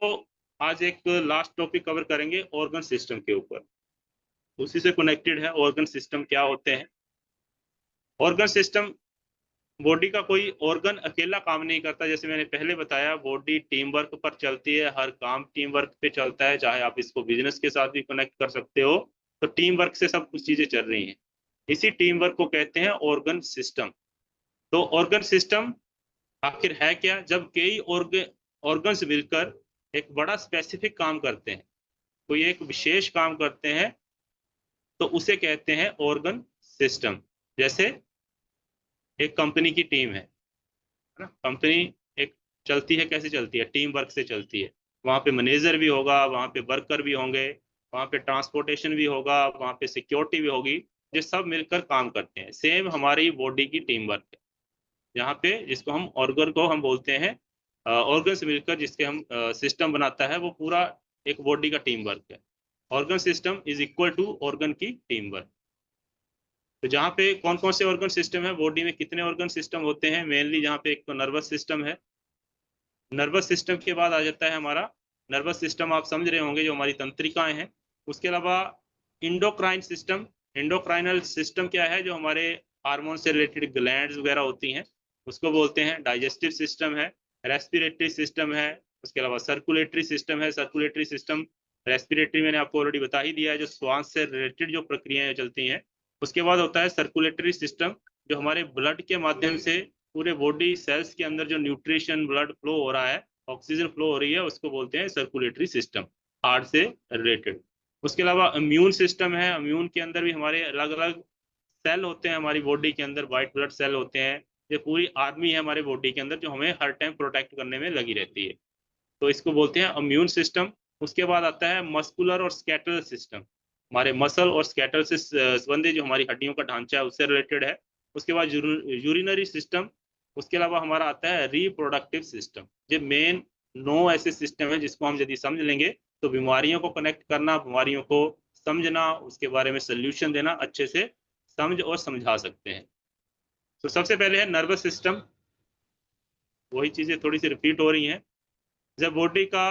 तो आज एक लास्ट टॉपिक कवर करेंगे ऑर्गन सिस्टम के ऊपर। उसी से कनेक्टेड है ऑर्गन सिस्टम क्या होते हैं। ऑर्गन सिस्टम, बॉडी का कोई ऑर्गन अकेला काम नहीं करता। जैसे मैंने पहले बताया, बॉडी टीम वर्क पर चलती है, हर काम टीम वर्क पे चलता है। चाहे आप इसको बिजनेस के साथ भी कनेक्ट कर सकते हो, तो टीम वर्क से सब कुछ चीजें चल रही हैं। इसी टीम वर्क को कहते हैं ऑर्गन सिस्टम। तो ऑर्गन सिस्टम आखिर है क्या? जब कई ऑर्गन्स मिलकर एक बड़ा स्पेसिफिक काम करते हैं, कोई एक विशेष काम करते हैं, तो उसे कहते हैं ऑर्गन सिस्टम। जैसे एक कंपनी की टीम है ना। कंपनी एक चलती है, कैसे चलती है? टीम वर्क से चलती है। वहाँ पे मैनेजर भी होगा, वहाँ पे वर्कर भी होंगे, वहाँ पे ट्रांसपोर्टेशन भी होगा, वहाँ पे सिक्योरिटी भी होगी। ये सब मिलकर काम करते हैं। सेम हमारी बॉडी की टीम वर्क है, यहाँ पे जिसको हम ऑर्गन को हम बोलते हैं। ऑर्गन से मिलकर जिसके हम सिस्टम बनाता है, वो पूरा एक बॉडी का टीम वर्क है। Organ system is equal to organ की टीम वर्क। तो जहाँ पे कौन कौन से ऑर्गन सिस्टम है, बॉडी में कितने ऑर्गन सिस्टम होते हैं? मेनली जहाँ पे एक तो नर्वस सिस्टम है। नर्वस सिस्टम के बाद आ जाता है हमारा, नर्वस सिस्टम आप समझ रहे होंगे, जो हमारी तंत्रिकाएं हैं। उसके अलावा इंडोक्राइन सिस्टम। इंडोक्राइनल सिस्टम क्या है? जो हमारे हार्मोन से रिलेटेड ग्लैंड्स वगैरह होती हैं, उसको बोलते हैं। डाइजेस्टिव सिस्टम है, रेस्पिरेटरी सिस्टम है, उसके अलावा सर्कुलेटरी सिस्टम है। सर्कुलेटरी सिस्टम, रेस्पिरेटरी मैंने आपको ऑलरेडी बता ही दिया है, जो श्वास से रिलेटेड जो प्रक्रियाएं चलती हैं। उसके बाद होता है सर्कुलेटरी सिस्टम, जो हमारे ब्लड के माध्यम से पूरे बॉडी सेल्स के अंदर जो न्यूट्रिशन ब्लड फ्लो हो रहा है, ऑक्सीजन फ्लो हो रही है, उसको बोलते हैं सर्कुलेटरी सिस्टम, हार्ट से रिलेटेड। उसके अलावा इम्यून सिस्टम है। इम्यून के अंदर भी हमारे अलग अलग सेल होते हैं। हमारी बॉडी के अंदर वाइट ब्लड सेल होते हैं। ये पूरी आर्मी है हमारे बॉडी के अंदर, जो हमें हर टाइम प्रोटेक्ट करने में लगी रहती है। तो इसको बोलते हैं इम्यून सिस्टम। उसके बाद आता है मस्कुलर और स्केटल सिस्टम। हमारे मसल और स्केटल से संबंधित जो हमारी हड्डियों का ढांचा है, उससे रिलेटेड है। उसके बाद यूरिनरी सिस्टम। उसके अलावा हमारा आता है रिप्रोडक्टिव सिस्टम। ये मेन 9 ऐसे सिस्टम है जिसको हम यदि समझ लेंगे, तो बीमारियों को कनेक्ट करना, बीमारियों को समझना, उसके बारे में सोल्यूशन देना अच्छे से समझ और समझा सकते हैं। तो सबसे पहले है नर्वस सिस्टम। वही चीजें थोड़ी सी रिपीट हो रही हैं। जब बॉडी का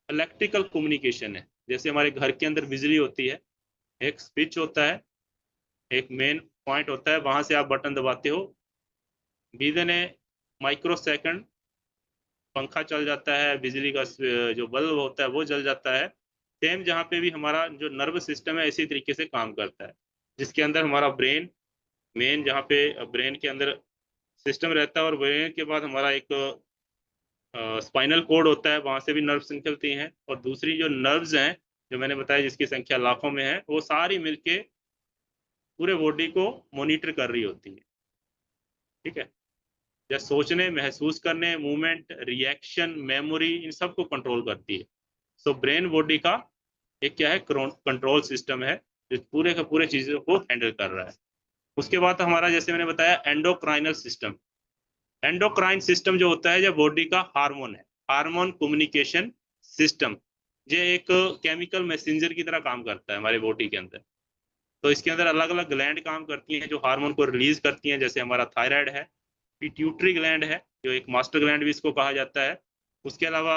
इलेक्ट्रिकल कम्युनिकेशन है, जैसे हमारे घर के अंदर बिजली होती है, एक स्विच होता है, एक मेन पॉइंट होता है, वहां से आप बटन दबाते हो, विदिन ए माइक्रो सेकंड पंखा चल जाता है, बिजली का जो बल्ब होता है वो जल जाता है। सेम जहाँ पे भी हमारा जो नर्व सिस्टम है, इसी तरीके से काम करता है, जिसके अंदर हमारा ब्रेन, मेन जहाँ पे ब्रेन के अंदर सिस्टम रहता है, और ब्रेन के बाद हमारा एक स्पाइनल कोड होता है, वहां से भी नर्व्स निकलती हैं। और दूसरी जो नर्व्स हैं, जो मैंने बताया जिसकी संख्या लाखों में है, वो सारी मिलके पूरे बॉडी को मॉनिटर कर रही होती है। ठीक है? या सोचने, महसूस करने, मूवमेंट, रिएक्शन, मेमोरी, इन सब को कंट्रोल करती है। सो ब्रेन बॉडी का एक क्या है, कंट्रोल सिस्टम है, जो पूरे के पूरे चीजों को हैंडल कर रहा है। उसके बाद हमारा, जैसे मैंने बताया, एंडोक्राइनल सिस्टम। एंडोक्राइन सिस्टम जो होता है, जो बॉडी का हार्मोन है, हार्मोन कम्युनिकेशन सिस्टम। ये एक केमिकल मैसेंजर की तरह काम करता है हमारे बॉडी के अंदर। तो इसके अंदर अलग अलग ग्लैंड काम करती हैं, जो हार्मोन को रिलीज करती हैं। जैसे हमारा थायराइड है, पिट्यूटरी ग्लैंड है, जो एक मास्टर ग्लैंड भी इसको कहा जाता है। उसके अलावा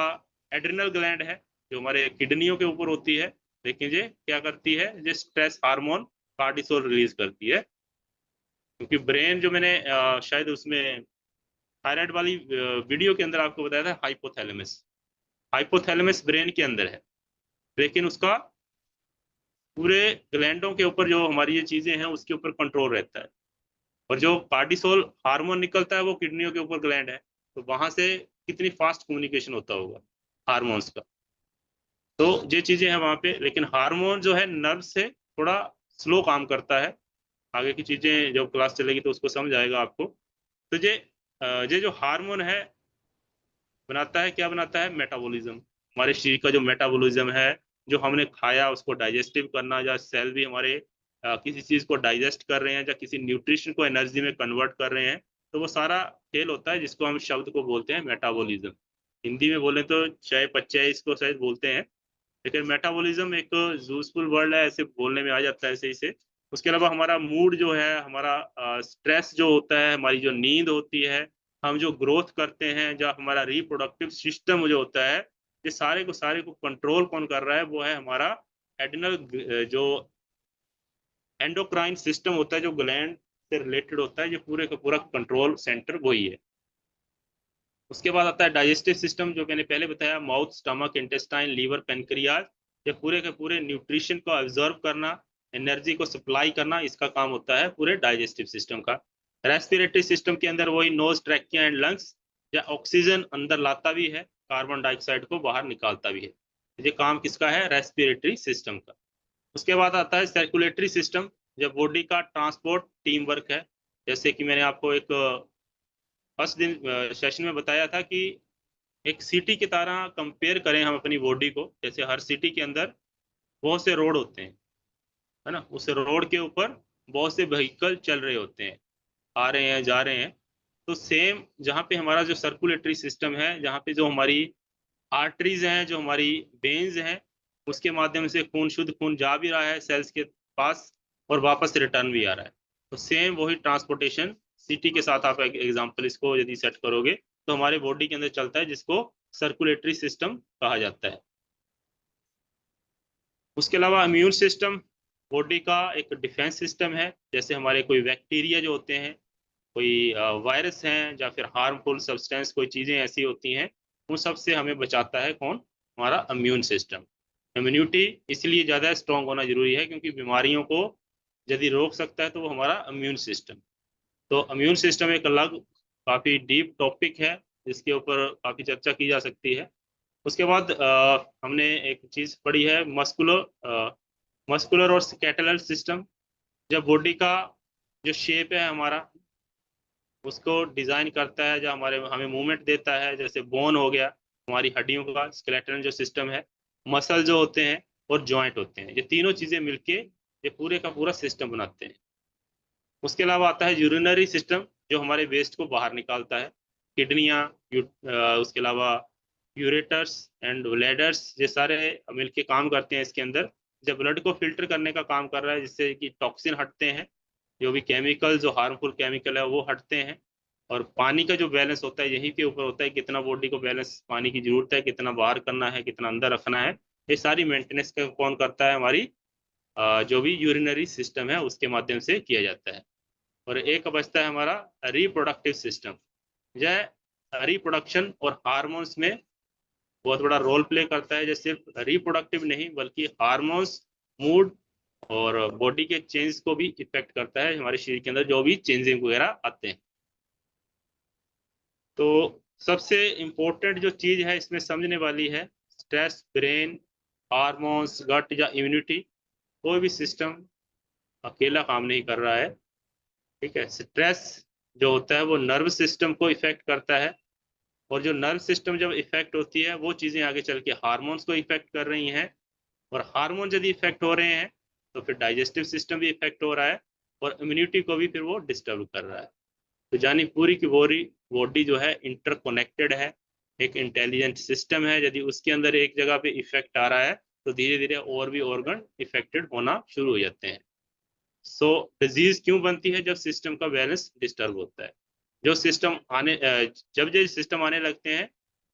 एड्रिनल ग्लैंड है, जो हमारे किडनियों के ऊपर होती है। लेकिन ये क्या करती है? ये स्ट्रेस हार्मोन कार्टिसोल रिलीज करती है। क्योंकि ब्रेन, जो मैंने शायद उसमें थायराइड वाली वीडियो के अंदर आपको बताया था, हाइपोथैलेमस, हाइपोथैलेमस ब्रेन के अंदर है। लेकिन उसका पूरे ग्लैंडों के ऊपर, जो हमारी ये चीजें हैं, उसके ऊपर कंट्रोल रहता है। और जो कार्टिसोल हार्मोन निकलता है, वो किडनियों के ऊपर ग्लैंड है। तो वहां से कितनी फास्ट कम्युनिकेशन होता होगा हार्मोन्स का। तो ये चीजें हैं वहां पे। लेकिन हार्मोन जो है, नर्व से थोड़ा स्लो काम करता है। आगे की चीजें जब क्लास चलेगी तो उसको समझ आएगा आपको। तो ये जो हार्मोन है, बनाता है क्या? बनाता है मेटाबॉलिज्म। हमारे शरीर का जो मेटाबॉलिज्म है, जो हमने खाया उसको डाइजेस्टिव करना, या सेल भी हमारे किसी चीज को डाइजेस्ट कर रहे हैं, या किसी न्यूट्रिशन को एनर्जी में कन्वर्ट कर रहे हैं, तो वो सारा खेल होता है, जिसको हम शब्द को बोलते हैं मेटाबॉलिज्म। हिंदी में बोले तो चय पचय इसको शायद बोलते हैं। लेकिन मेटाबॉलिज्म एक यूजफुल वर्ड है, ऐसे बोलने में आ जाता है सही से। उसके अलावा हमारा मूड जो है, हमारा स्ट्रेस जो होता है, हमारी जो नींद होती है, हम जो ग्रोथ करते हैं, जो हमारा रिप्रोडक्टिव सिस्टम जो होता है, ये सारे को कंट्रोल कौन कर रहा है, वो है हमारा एड्रिनल जो एंडोक्राइन सिस्टम होता है, जो ग्लैंड से रिलेटेड होता है, ये पूरे का पूरा कंट्रोल सेंटर वही है। उसके बाद आता है डाइजेस्टिव सिस्टम, जो मैंने पहले बताया, mouth, stomach, intestine, liver, pancreas, ये पूरे के पूरे न्यूट्रिशन को ऑब्जर्व करना, एनर्जी को सप्लाई करना, इसका काम होता है पूरे डाइजेस्टिव सिस्टम का। रेस्पिरेटरी सिस्टम के अंदर वही नोज, ट्रैकिया एंड लंग्स, या ऑक्सीजन अंदर लाता भी है, कार्बन डाइऑक्साइड को बाहर निकालता भी है। ये काम किसका है, रेस्पिरेटरी सिस्टम का। उसके बाद आता है सर्कुलेटरी सिस्टम, जब बॉडी का ट्रांसपोर्ट टीम वर्क है। जैसे कि मैंने आपको एक फर्स्ट दिन सेशन में बताया था कि एक सिटी की तरह कंपेयर करें हम अपनी बॉडी को, जैसे हर सिटी के अंदर बहुत से रोड होते हैं, है ना, उस रोड के ऊपर बहुत से व्हीकल चल रहे होते हैं, आ रहे हैं, जा रहे हैं। तो सेम जहाँ पे हमारा जो सर्कुलेटरी सिस्टम है, जहाँ पे जो हमारी आर्टरीज हैं, जो हमारी वेन्स हैं, उसके माध्यम से खून, शुद्ध खून जा भी रहा है सेल्स के पास और वापस रिटर्न भी आ रहा है। तो सेम वही ट्रांसपोर्टेशन सिटी के साथ आप एग्जांपल इसको यदि सेट करोगे तो हमारे बॉडी के अंदर चलता है, जिसको सर्कुलेटरी सिस्टम कहा जाता है। उसके अलावा इम्यून सिस्टम बॉडी का एक डिफेंस सिस्टम है। जैसे हमारे कोई बैक्टीरिया जो होते हैं, कोई वायरस हैं, या फिर हार्मफुल सब्सटेंस, कोई चीज़ें ऐसी होती हैं, उन सब से हमें बचाता है कौन, हमारा इम्यून सिस्टम। इम्यूनिटी इसलिए ज़्यादा स्ट्रांग होना जरूरी है, क्योंकि बीमारियों को यदि रोक सकता है तो वो हमारा इम्यून सिस्टम। तो इम्यून सिस्टम एक अलग काफ़ी डीप टॉपिक है, जिसके ऊपर काफ़ी चर्चा की जा सकती है। उसके बाद हमने एक चीज़ पढ़ी है, मस्कुलर और स्केलेटल सिस्टम। जब बॉडी का जो शेप है हमारा, उसको डिज़ाइन करता है, जो हमारे हमें मूवमेंट देता है, जैसे बोन हो गया, हमारी हड्डियों का स्केलेटन जो सिस्टम है, मसल जो होते हैं, और जॉइंट होते हैं, ये तीनों चीज़ें मिलके ये पूरे का पूरा सिस्टम बनाते हैं। उसके अलावा आता है यूरिनरी सिस्टम, जो हमारे वेस्ट को बाहर निकालता है, किडनियाँ, उसके अलावा यूरेटर्स एंड ब्लैडर्स, ये सारे मिलके काम करते हैं इसके अंदर। जब ब्लड को फिल्टर करने का काम कर रहा है, जिससे कि टॉक्सिन हटते हैं, जो भी केमिकल, जो हार्मफुल केमिकल है वो हटते हैं। और पानी का जो बैलेंस होता है यहीं के ऊपर होता है, कितना बॉडी को बैलेंस पानी की जरूरत है, कितना बाहर करना है, कितना अंदर रखना है, ये सारी मेंटेनेंस का कौन करता है, हमारी जो भी यूरिनरी सिस्टम है उसके माध्यम से किया जाता है। और एक बचता है हमारा रिप्रोडक्टिव सिस्टम। यह रिप्रोडक्शन और हार्मोन्स में बहुत बड़ा रोल प्ले करता है। जैसे सिर्फ रिप्रोडक्टिव नहीं, बल्कि हार्मोन्स, मूड और बॉडी के चेंज को भी इफेक्ट करता है, हमारे शरीर के अंदर जो भी चेंजिंग वगैरह आते हैं। तो सबसे इम्पोर्टेंट जो चीज़ है इसमें समझने वाली है, स्ट्रेस, ब्रेन, हार्मोन्स, गट या इम्यूनिटी, कोई भी सिस्टम अकेला काम नहीं कर रहा है। ठीक है, स्ट्रेस जो होता है वो नर्व सिस्टम को इफेक्ट करता है, और जो नर्व सिस्टम जब इफेक्ट होती है, वो चीज़ें आगे चल के हार्मोन्स को इफेक्ट कर रही हैं, और हार्मोन यदि इफेक्ट हो रहे हैं तो फिर डाइजेस्टिव सिस्टम भी इफेक्ट हो रहा है, और इम्यूनिटी को भी फिर वो डिस्टर्ब कर रहा है। तो यानी पूरी की पूरी बॉडी जो है इंटरकनेक्टेड है, एक इंटेलिजेंट सिस्टम है। यदि उसके अंदर एक जगह पे इफेक्ट आ रहा है तो धीरे धीरे और भी ऑर्गन इफेक्टेड होना शुरू हो जाते हैं। सो डिजीज क्यों बनती है, जब सिस्टम का बैलेंस डिस्टर्ब होता है। जो सिस्टम आने जब जो सिस्टम आने लगते हैं,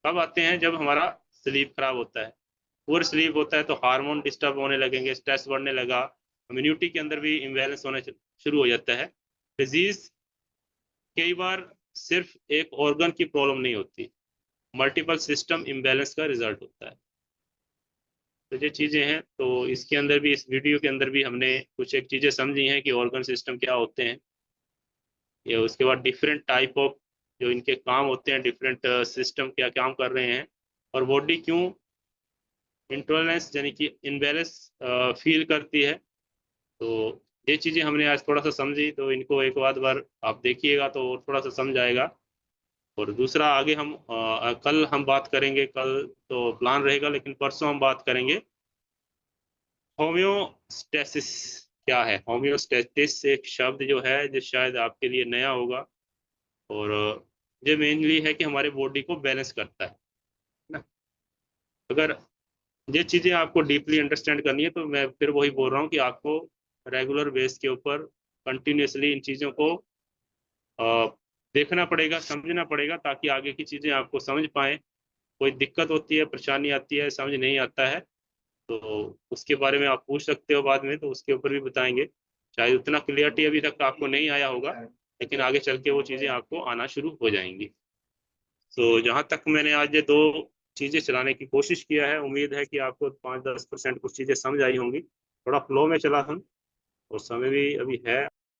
कब आते हैं, जब हमारा स्लीप खराब होता है। पुअर स्लीप होता है तो हार्मोन डिस्टर्ब होने लगेंगे, स्ट्रेस बढ़ने लगा, इम्यूनिटी के अंदर भी इम्बैलेंस होने शुरू हो जाता है। डिजीज कई बार सिर्फ एक ऑर्गन की प्रॉब्लम नहीं होती, मल्टीपल सिस्टम इम्बैलेंस का रिजल्ट होता है। तो ये चीज़ें हैं, तो इसके अंदर भी, इस वीडियो के अंदर भी हमने कुछ एक चीज़ें समझी हैं कि ऑर्गन सिस्टम क्या होते हैं, ये उसके बाद डिफरेंट टाइप ऑफ जो इनके काम होते हैं, डिफरेंट सिस्टम क्या काम कर रहे हैं, और बॉडी क्यों इंटॉलरेंस यानी कि इनबैलेंस फील करती है। तो ये चीज़ें हमने आज थोड़ा सा समझी, तो इनको एक आध बार आप देखिएगा तो थोड़ा सा समझ आएगा। और दूसरा आगे हम कल हम बात करेंगे, कल तो प्लान रहेगा, लेकिन परसों हम बात करेंगे होम्योस्टेसिस क्या है। होम्योस्टेसिस एक शब्द जो है, जो शायद आपके लिए नया होगा, और ये मेनली है कि हमारे बॉडी को बैलेंस करता है ना। अगर ये चीज़ें आपको डीपली अंडरस्टैंड करनी है तो मैं फिर वही बोल रहा हूँ कि आपको रेगुलर बेस के ऊपर कंटिन्यूसली इन चीज़ों को देखना पड़ेगा, समझना पड़ेगा, ताकि आगे की चीज़ें आपको समझ पाएँ कोई दिक्कत होती है, परेशानी आती है, समझ नहीं आता है, तो उसके बारे में आप पूछ सकते हो बाद में, तो उसके ऊपर भी बताएंगे। शायद उतना क्लियरिटी अभी तक आपको नहीं आया होगा, लेकिन आगे चल के वो चीज़ें आपको आना शुरू हो जाएंगी। तो जहाँ तक मैंने आज ये 2 चीज़ें चलाने की कोशिश किया है, उम्मीद है कि आपको 5-10% कुछ चीज़ें समझ आई होंगी। थोड़ा फ्लो में चला हूँ और समय भी अभी है।